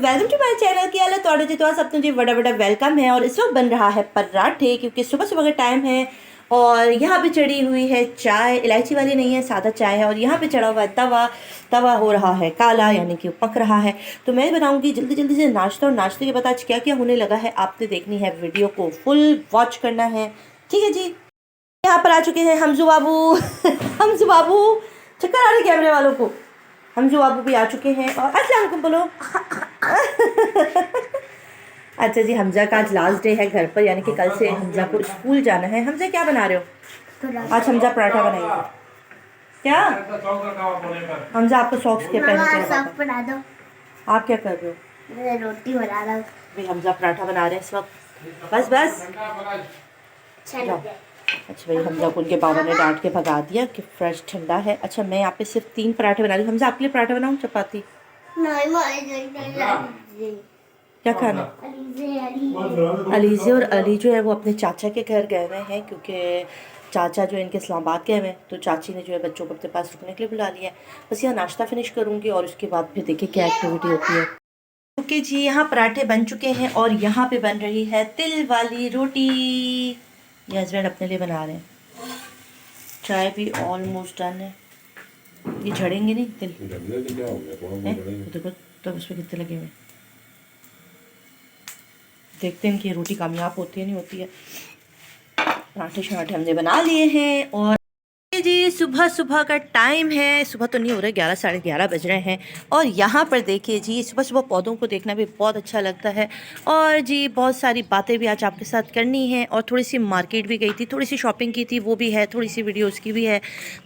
Welcome to my channel की अल्लाह तोड़े जी तो सब तुझे बड़ा बड़ा वेलकम है। और इस वक्त बन रहा है पराठे क्योंकि सुबह सुबह का टाइम है। और यहाँ पे चढ़ी हुई है चाय, इलायची वाली नहीं है, सादा चाय है। और यहाँ पे चढ़ा हुआ है तवा। तवा हो रहा है काला, यानी कि पक रहा है। तो मैं बनाऊंगी जल्दी जल्दी से नाश्ता। और नाश्ते के बाद आज क्या क्या होने लगा है आपने देखनी है, वीडियो को फुल वॉच करना है, ठीक है जी। यहाँ पर आ चुके हैं हमजू बाबू हमजू बाबू, चक्कर आ रहे कैमरे वालों को। हमजू बाबू भी आ चुके हैं और अस्सलाम वालेकुम बोलो अच्छा जी, हमजा का आज लास्ट डे है घर पर, यानी कि कल से हमजा को स्कूल जाना है। हमजा क्या बना रहे हो आज? हमजा पराठा बनाएंगे क्या? हमजा आपको सॉक्स के पहन दो। आप क्या कर रहे हो? मैं रोटी बना रहा हूँ। भाई हमजा पराठा बना रहे हैं इस वक्त। बस अच्छा भाई, हमजा को उनके बाबा ने डांट के भगा दिया कि फ्रेश ठंडा है। अच्छा, मैं यहाँ पे सिर्फ 3 पराठे बना रही हूँ। हमजा आपके लिए पराठा बनाऊँ चपाती? क्या खाना? अलीज़े और अली जो है वो अपने चाचा के घर गए हुए हैं क्योंकि चाचा जो है इनके इस्लामाबाद गए हुए हैं। तो चाची ने जो है बच्चों को अपने पास रुकने के लिए बुला लिया है। बस यहाँ नाश्ता फिनिश करूँगी और उसके बाद फिर देखिए क्या एक्टिविटी होती है। ओके जी, यहाँ पराठे बन चुके हैं और यहाँ पे बन रही है तिल वाली रोटी। ये हस्बैंड अपने लिए बना रहे हैं। चाय भी ऑलमोस्ट डन है। ये झड़ेंगे नहीं तिल? देखो तो उसमें कितने लगे हुए। देखते हैं कि ये रोटी कामयाब होती है नहीं होती है। पराठे शराठे हमने बना लिए हैं। और जी सुबह सुबह का टाइम है, सुबह तो नहीं हो रहा है, 11 साढ़े 11 बज रहे हैं। और यहाँ पर देखिए जी, सुबह सुबह पौधों को देखना भी बहुत अच्छा लगता है। और जी बहुत सारी बातें भी आज आपके साथ करनी है। और थोड़ी सी मार्केट भी गई थी, थोड़ी सी शॉपिंग की थी, वो भी है, थोड़ी सी वीडियोस की भी है।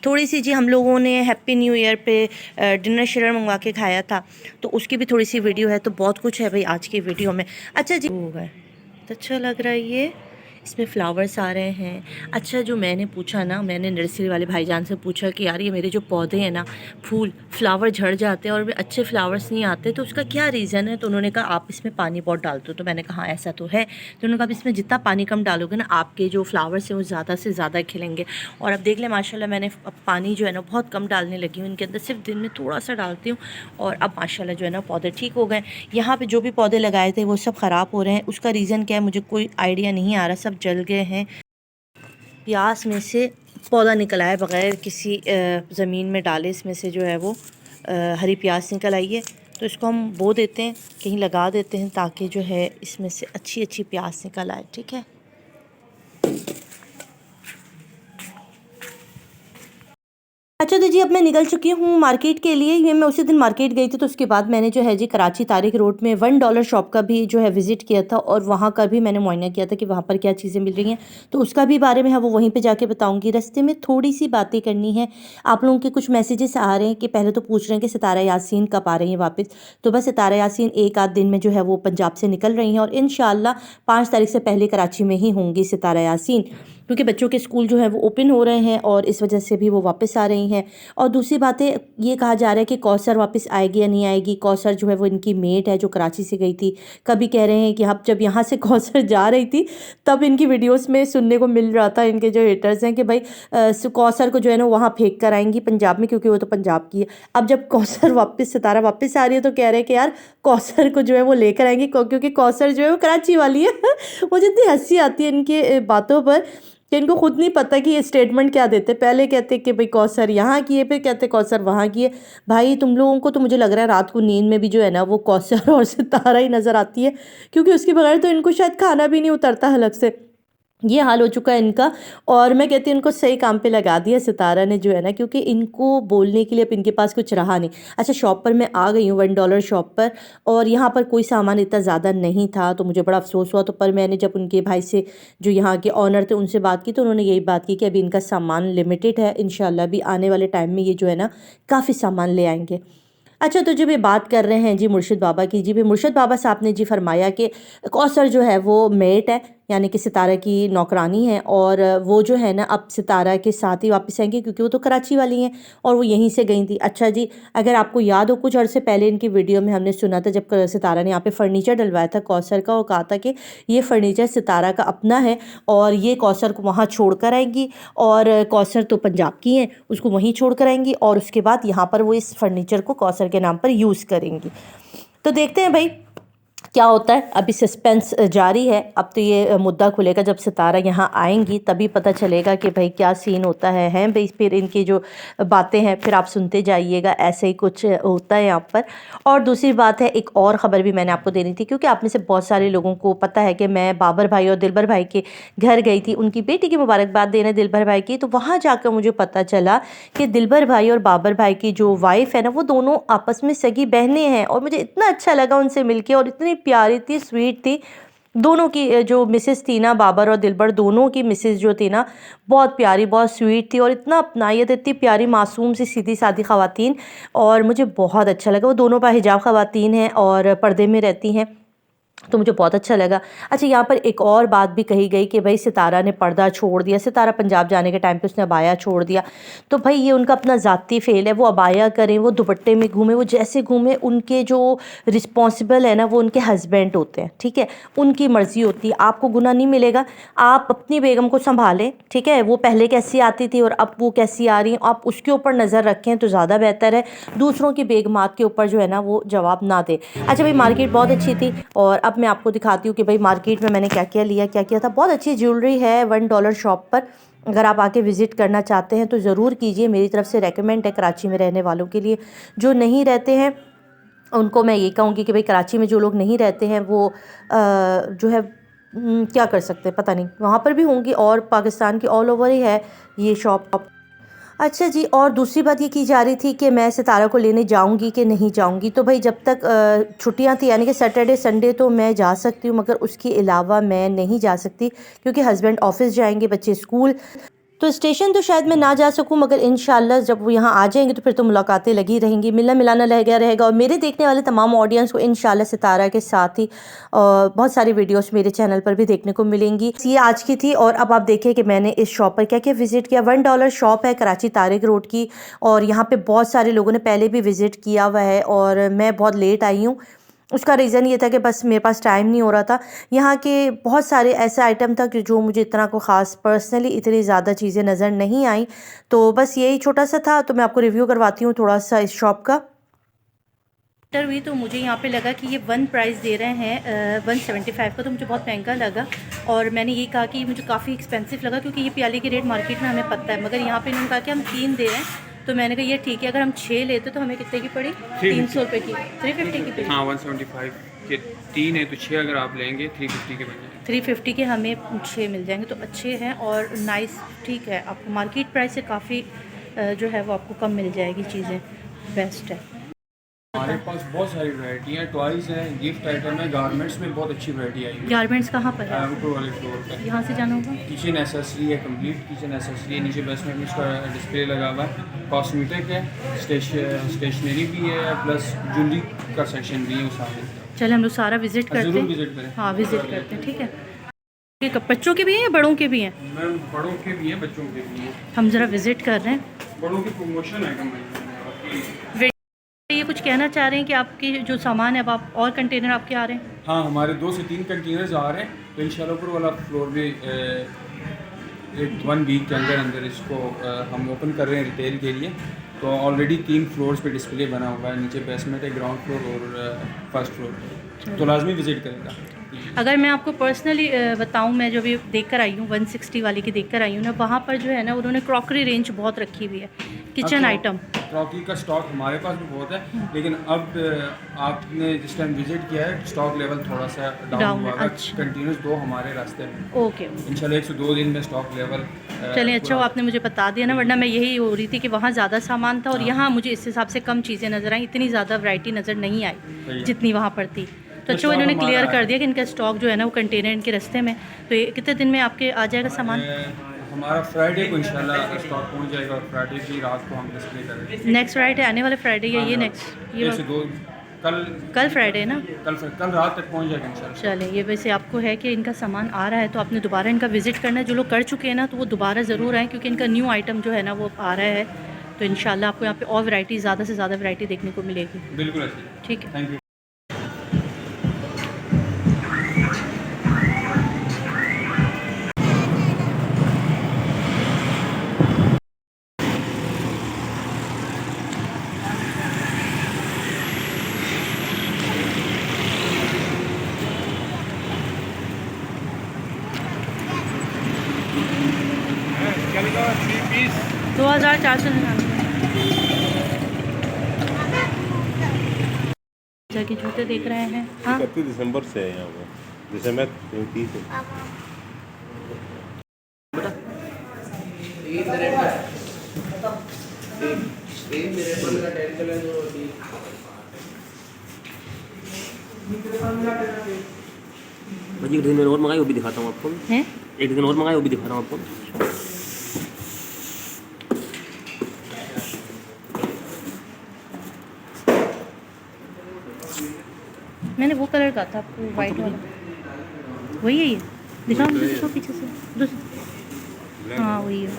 थोड़ी सी जी हम लोगों ने हैप्पी न्यू ईयर पे डिनर शेयर मंगवा के खाया था, तो उसकी भी थोड़ी सी वीडियो है। तो बहुत कुछ है भाई आज की वीडियो में। अच्छा जी हो गए तो अच्छा लग रहा है ये, इसमें फ्लावर्स आ रहे हैं। अच्छा, जो मैंने पूछा ना, मैंने नर्सरी वाले भाईजान से पूछा कि यार ये मेरे जो पौधे हैं ना, फूल फ्लावर झड़ जाते हैं और अच्छे फ्लावर्स नहीं आते, तो उसका क्या रीज़न है? तो उन्होंने कहा आप इसमें पानी बहुत डालते हो। तो मैंने कहा हाँ ऐसा तो है। तो उन्होंने कहा इसमें जितना पानी कम डालोगे ना, आपके जो फ्लावर्स हैं वो ज़्यादा से ज़्यादा खिलेंगे। और अब देख लें माशाल्लाह, मैंने पानी जो है ना बहुत कम डालने लगी हूँ इनके अंदर, सिर्फ दिन में थोड़ा सा डालती हूँ। और अब माशाल्लाह जो है ना पौधे ठीक हो गए। यहाँ पर जो भी पौधे लगाए थे वो सब ख़राब हो रहे हैं। उसका रीज़न क्या है मुझे कोई आइडिया नहीं आ रहा, सब जल गए हैं। प्याज में से पौधा निकल आया बग़ैर किसी ज़मीन में डाले, इसमें से जो है वो हरी प्याज निकल आई है। तो इसको हम बो देते हैं, कहीं लगा देते हैं ताकि जो है इसमें से अच्छी अच्छी प्याज निकल आए, ठीक है। अच्छा तो जी अब मैं निकल चुकी हूँ मार्केट के लिए। ये मैं उसी दिन मार्केट गई थी, तो उसके बाद मैंने जो है जी कराची तारिक रोड में $1 शॉप का भी जो है विज़िट किया था। और वहाँ का भी मैंने मुआयना किया था कि वहाँ पर क्या चीज़ें मिल रही हैं, तो उसका भी बारे में है वो वहीं पे जाके बताऊँगी। रास्ते में थोड़ी सी बातें करनी है। आप लोगों के कुछ मैसेजेस आ रहे हैं कि पहले तो पूछ रहे हैं कि सितारा यासीन कब आ रही हैं वापस। तो बस सितारा यासीन एक आध दिन में जो है वो पंजाब से निकल रही हैं और इंशाअल्लाह 5 तारीख से पहले कराची में ही होंगी सितारा यासीन, क्योंकि बच्चों के स्कूल जो है वो ओपन हो रहे हैं और इस वजह से भी वो वापस आ रही हैं। और दूसरी बातें ये कहा जा रहा है कि कौसर वापस आएगी या नहीं आएगी। कौसर जो है वो इनकी मेट है जो कराची से गई थी। कभी कह रहे हैं कि अब जब यहाँ से कौसर जा रही थी तब इनकी वीडियोस में सुनने को मिल रहा था, इनके जो हेटर्स हैं, कि भाई कौसर को जो है ना वहाँ फेंक कर आएंगी पंजाब में, क्योंकि वो तो पंजाब की है। अब जब कौसर वापस, सितारा वापस आ रही है, तो कह रहे हैं कि यार कौसर को जो है वो लेकर आएंगी, क्योंकि कौसर जो है वो कराची वाली है मुझे इतनी हंसी आती है इनके बातों पर कि इनको खुद नहीं पता कि ये स्टेटमेंट क्या देते। पहले कहते कि भाई कौसर यहाँ की है, फिर कहते कौसर वहाँ की है। भाई तुम लोगों को तो मुझे लग रहा है रात को नींद में भी जो है ना वो कौसर और सितारा ही नज़र आती है, क्योंकि उसके बगैर तो इनको शायद खाना भी नहीं उतरता हलक से। ये हाल हो चुका है इनका। और मैं कहती हूँ इनको सही काम पे लगा दिया सितारा ने जो है ना, क्योंकि इनको बोलने के लिए अब इनके पास कुछ रहा नहीं। अच्छा, शॉप पर मैं आ गई हूँ, $1 शॉप पर, और यहाँ पर कोई सामान इतना ज़्यादा नहीं था, तो मुझे बड़ा अफसोस हुआ। तो पर मैंने जब उनके भाई से, जो यहाँ के ऑनर थे, उनसे बात की, तो उन्होंने यही बात की कि अभी इनका सामान लिमिटेड है, इंशाल्लाह भी आने वाले टाइम में ये जो है ना काफ़ी सामान ले आएंगे। अच्छा, तो जब ये बात कर रहे हैं जी मुर्शिद बाबा की, जी भी मुर्शिद बाबा साहब ने जी फरमाया कि कौसर जो है वो मेट है, यानी कि सितारा की नौकरानी है, और वो जो है ना अब सितारा के साथ ही वापस आएंगे, क्योंकि वो तो कराची वाली हैं और वो यहीं से गई थी। अच्छा जी, अगर आपको याद हो कुछ अर्से पहले इनकी वीडियो में हमने सुना था जब सितारा ने यहाँ पे फर्नीचर डलवाया था कौसर का, और कहा था कि ये फर्नीचर सितारा का अपना है और ये कौसर को वहाँ छोड़ कर आएंगी, और कौसर तो पंजाब की हैं, उसको वहीं छोड़ कर आएंगी, और उसके बाद यहाँ पर वो इस फर्नीचर को कौसर के नाम पर यूज़ करेंगी। तो देखते हैं भाई क्या होता है, अभी सस्पेंस जारी है। अब तो ये मुद्दा खुलेगा जब सितारा यहाँ आएंगी, तभी पता चलेगा कि भाई क्या सीन होता है। हैं भाई, फिर इनकी जो बातें हैं फिर आप सुनते जाइएगा, ऐसे ही कुछ होता है यहाँ पर। और दूसरी बात है, एक और ख़बर भी मैंने आपको देनी थी, क्योंकि आप में से बहुत सारे लोगों को पता है कि मैं बाबर भाई और दिलबर भाई के घर गई थी उनकी बेटी की मुबारकबाद देने, दिलबर भाई की। तो वहाँ जाकर मुझे पता चला कि दिलबर भाई और बाबर भाई की जो वाइफ है ना, वो दोनों आपस में सगी बहनें हैं। और मुझे इतना अच्छा लगा उनसे मिलके, और इतनी प्यारी थी, स्वीट थी। दोनों की जो मिसेस थी ना, बाबर और दिलबर दोनों की मिसेस जो थी ना, बहुत प्यारी, बहुत स्वीट थी, और इतना अपनायत, इतनी प्यारी मासूम सी सीधी सादी ख़वातीन। और मुझे बहुत अच्छा लगा। वो दोनों बाहिजाब ख़वातीन हैं और पर्दे में रहती हैं, तो मुझे बहुत अच्छा लगा। अच्छा, यहाँ पर एक और बात भी कही गई कि भाई सितारा ने पर्दा छोड़ दिया, सितारा पंजाब जाने के टाइम पे उसने अबाया छोड़ दिया। तो भाई ये उनका अपना ज़ाती फ़ेल है, वो अबाया करें, वो दुपट्टे में घूमें, वो जैसे घूमें, उनके जो रिस्पॉन्सिबल है ना वो उनके हस्बैंड होते हैं, ठीक है। उनकी मर्ज़ी होती है, आपको गुनाह नहीं मिलेगा। आप अपनी बेगम को संभालें, ठीक है। वो पहले कैसी आती थी और अब वो कैसी आ रही हैं, आप उसके ऊपर नज़र रखें तो ज़्यादा बेहतर है। दूसरों की बेगमात के ऊपर जो है ना वो जवाब ना दें। अच्छा भाई, मार्केट बहुत अच्छी थी, और अब मैं आपको दिखाती हूँ कि भाई मार्केट में मैंने क्या क्या लिया, क्या किया था। बहुत अच्छी ज्वेलरी है $1 शॉप पर। अगर आप आके विज़िट करना चाहते हैं तो ज़रूर कीजिए, मेरी तरफ से रेकमेंड है कराची में रहने वालों के लिए। जो नहीं रहते हैं उनको मैं ये कहूँगी कि भाई कराची में जो लोग नहीं रहते हैं वो जो है क्या कर सकते हैं, पता नहीं, वहाँ पर भी होंगी, और पाकिस्तान की ऑल ओवर ही है ये शॉप। अच्छा जी, और दूसरी बात ये की जा रही थी कि मैं सितारा को लेने जाऊंगी कि नहीं जाऊंगी। तो भाई जब तक छुट्टियां थी, यानी कि सैटरडे संडे, तो मैं जा सकती हूँ, मगर उसके अलावा मैं नहीं जा सकती, क्योंकि हस्बैंड ऑफिस जाएंगे, बच्चे स्कूल। तो स्टेशन तो शायद मैं ना जा सकूं, मगर इंशाल्लाह जब वो यहाँ आ जाएंगे तो फिर तो मुलाकातें लगी रहेंगी, मिलना मिलाना रह गया रहेगा। और मेरे देखने वाले तमाम ऑडियंस को इंशाल्लाह सितारा के साथ ही बहुत सारी वीडियोस मेरे चैनल पर भी देखने को मिलेंगी। ये आज की थी, और अब आप देखिए कि मैंने इस शॉप पर क्या क्या विजिट किया। $1 शॉप है कराची तारिक रोड की, और यहाँ पे बहुत सारे लोगों ने पहले भी विजिट किया हुआ है, और मैं बहुत लेट आई हूँ। उसका रीज़न ये था कि बस मेरे पास टाइम नहीं हो रहा था। यहाँ के बहुत सारे ऐसे आइटम था कि जो मुझे इतना को ख़ास पर्सनली इतनी ज़्यादा चीज़ें नज़र नहीं आई। तो बस यही छोटा सा था, तो मैं आपको रिव्यू करवाती हूँ थोड़ा सा इस शॉप का। एंटर हुई तो मुझे यहाँ पे लगा कि ये वन प्राइस दे रहे हैं 175 का, तो मुझे बहुत महंगा लगा। और मैंने ये कहा कि मुझे काफ़ी एक्सपेंसिव लगा, क्योंकि ये प्याले की रेट मार्केट में हमें पता है, मगर यहाँ पे इन्होंने कहा कि हम 3 दे रहे हैं। तो मैंने कहा ये ठीक है, अगर हम 6 लेते तो हमें कितने की पड़ी, 300 रुपये की, 350 की पड़ी। हाँ 175 के 3 है, तो 6 अगर आप लेंगे 350 के बन जाएंगे। 350 के हमें 6 मिल जाएंगे, तो अच्छे हैं और नाइस, ठीक है। आपको मार्केट प्राइस से काफ़ी जो है वो आपको कम मिल जाएगी, चीज़ें बेस्ट है। हमारे पास बहुत सारी वैरायटी है, टॉयज़ है, गिफ्ट आइटम है, गारमेंट्स में बहुत अच्छी वैरायटी आई है। गारमेंट्स कहाँ पर है? ऊपर वाले फ्लोर पे यहाँ से जाना होगा। किचन एसेसरी है, कंप्लीट किचन एसेसरी है। नीचे बेसमेंट में इसका डिस्प्ले लगा हुआ है। कॉस्मेटिक है, स्टेशनरी भी है, प्लस ज्वेलरी का सेक्शन भी है उस सामने। चले हम लोग सारा विजिट करते ज़रूर हैं। विजिट करें। हाँ विजिट करते हैं, ठीक है। ये बच्चों के भी हैं या बड़ों के भी हैं? मैम बड़ों के भी हैं, बच्चों के भी हैं। हम ज़रा विजिट कर रहे हैं। बड़ों की प्रमोशन आइटम है। ये कुछ कहना चाह रहे हैं कि आपके जो सामान है, अब आप और कंटेनर आपके आ रहे हैं? हाँ, हमारे 2 से 3 कंटेनर्स आ रहे हैं, तो इंशाल्लाह ऊपर वाला फ्लोर भी एक 1 वीक के अंदर अंदर इसको हम ओपन कर रहे हैं रिटेल के लिए। तो ऑलरेडी 3 फ्लोर्स पे डिस्प्ले बना हुआ है, नीचे बेसमेंट है, ग्राउंड फ्लोर और फर्स्ट फ्लोर, तो लाजमी विजिट करेगा। अगर मैं आपको पर्सनली बताऊं, मैं जो भी देख कर आई हूँ 160 वाले की देख कर आई हूँ ना, वहाँ पर जो है ना उन्होंने क्रॉकरी रेंज बहुत रखी हुई है, किचन आइटम। क्रॉकरी का स्टॉक हमारे पास भी बहुत है, लेकिन अब आपने जिस टाइम विजिट किया है स्टॉक लेवल थोड़ा सा डाउन हुआ है। अच्छा। कंटिन्यूस 2 हमारे रास्ते में। ओके। इंशाल्लाह 1 से 2 दिन में स्टॉक लेवल चलिए, अच्छा वो आपने मुझे बता दिया ना, वरना मैं यही हो रही थी कि वहाँ ज़्यादा सामान था और यहाँ मुझे इस हिसाब से कम चीज़ें नज़र आई, इतनी ज़्यादा वैरायटी नज़र नहीं आई जितनी वहाँ पर थी। तो अच्छा, इन्होंने क्लियर कर दिया कि इनका स्टॉक जो है ना वो कंटेनर इनके रास्ते में। तो ये कितने दिन में आपके आ जाएगा सामान? हमारा फ्राइडे को इंशाल्लाह स्टॉक पहुंच जाएगा, और फ्राइडे की रात को हम डिस्प्ले करेंगे। नेक्स्ट फ्राइडे आने वाले फ्राइडे या ये नेक्स्ट? ये 1 से 2 कल फ्राइडे ना? कल रात तक पहुंच जाएगा इंशाल्लाह। चलिए, ये वैसे आपको है कि इनका सामान आ रहा है तो आपने दोबारा इनका विजिट करना है। जो लोग कर चुके हैं ना तो वो दोबारा ज़रूर आएँ, क्योंकि इनका न्यू आइटम जो है ना वो आ रहा है। तो इंशाल्लाह आपको यहाँ पे और वैरायटी, ज़्यादा से ज़्यादा वैरायटी देखने को मिलेगी। बिल्कुल, ठीक है, थैंक यू। 2499 के जूते देख रहे हैं। हाँ 31 दिसंबर से है यहाँ पर, दिसंबर 30 है। भाजी एक डिज़ाइन और मंगाई वो भी दिखाता हूँ आपको। हैं एक डिज़ाइन और मंगाई वो भी दिखा रहा हूँ आपको। मैंने वो कलर का था आपको, वाइट वाला वही है ये। दिखाओ मुझे, दिखाओ पीछे से हाँ वही है।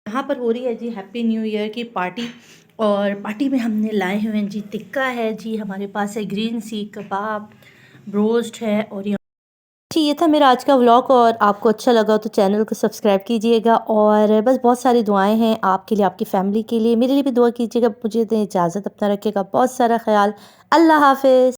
यहाँ पर हो रही है जी हैप्पी न्यू ईयर की पार्टी, और पार्टी में हमने लाए हुए हैं जी टिक्का है जी, हमारे पास है ग्रीन सीख कबाब, ब्रोस्ट है, और यहाँ जी ये था मेरा आज का व्लॉग। और आपको अच्छा लगा तो चैनल को सब्सक्राइब कीजिएगा, और बस बहुत सारी दुआएं हैं आपके लिए, आपकी फैमिली के लिए, मेरे लिए भी दुआ कीजिएगा। मुझे दें इजाज़त, अपना रखिएगा बहुत सारा ख्याल। अल्लाह हाफिज़।